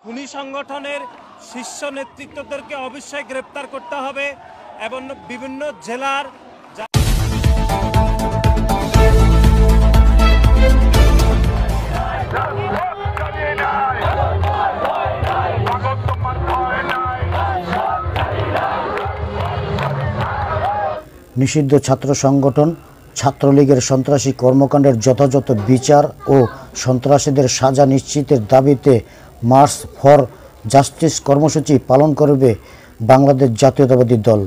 খুনি সংগঠনের শীর্ষ নেতৃত্বদেরকে অবশ্যই গ্রেপ্তার করতে হবে এবং বিভিন্ন জেলার নিষিদ্ধ ছাত্র সংগঠন ছাত্রলীগের সন্ত্রাসী কর্মকাণ্ডের যথাযথ বিচার ও সন্ত্রাসীদের সাজা নিশ্চিতের দাবিতে মার্চ ফর জাস্টিস কর্মসূচি পালন করবে বাংলাদেশ জাতীয়তাবাদী দল।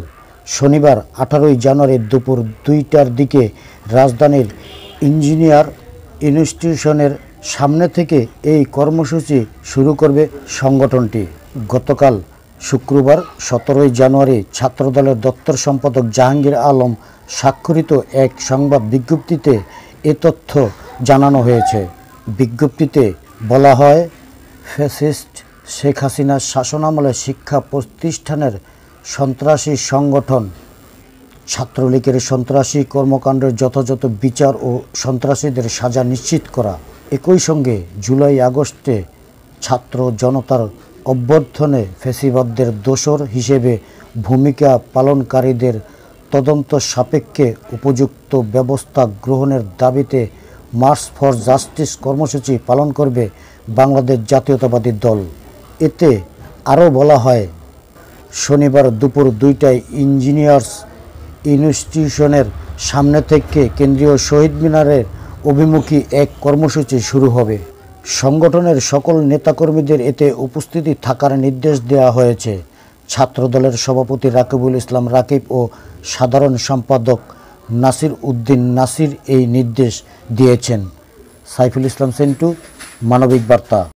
শনিবার 18 জানুয়ারি দুপুর 2টার দিকে রাজধানীর ইঞ্জিনিয়ার ইনস্টিটিউশনের সামনে থেকে এই কর্মসূচি শুরু করবে সংগঠনটি। গতকাল শুক্রবার 17 জানুয়ারি ছাত্রদলের দপ্তর সম্পাদক জাহাঙ্গীর আলম স্বাক্ষরিত এক সংবাদ বিজ্ঞপ্তিতে এ তথ্য জানানো হয়েছে। বিজ্ঞপ্তিতে বলা হয়, ফ্যাসিস্ট শেখ হাসিনার শাসনামলে শিক্ষা প্রতিষ্ঠানের সন্ত্রাসী সংগঠন ছাত্রলীগের সন্ত্রাসী কর্মকাণ্ডের যথাযথ বিচার ও সন্ত্রাসীদের সাজা নিশ্চিত করা। একই সঙ্গে জুলাই আগস্টে ছাত্র জনতার অভ্যর্থনে ফ্যাসিবাদদের দোসর হিসেবে ভূমিকা পালনকারীদের তদন্ত সাপেক্ষে উপযুক্ত ব্যবস্থা গ্রহণের দাবিতে মার্চ ফর জাস্টিস কর্মসূচি পালন করবে বাংলাদেশ জাতীয়তাবাদী দল। এতে আরও বলা হয়, শনিবার দুপুর 2টায় ইঞ্জিনিয়ার্স ইনস্টিটিউশনের সামনে থেকে কেন্দ্রীয় শহীদ মিনারের অভিমুখী এক কর্মসূচি শুরু হবে। সংগঠনের সকল নেতাকর্মীদের এতে উপস্থিতি থাকার নির্দেশ দেওয়া হয়েছে। ছাত্রদলের সভাপতি রাকিবুল ইসলাম রাকিব ও সাধারণ সম্পাদক নাসির উদ্দিন নাসির এই নির্দেশ দিয়েছেন। সাইফুল ইসলাম সেন্টু, মানবিক বার্তা।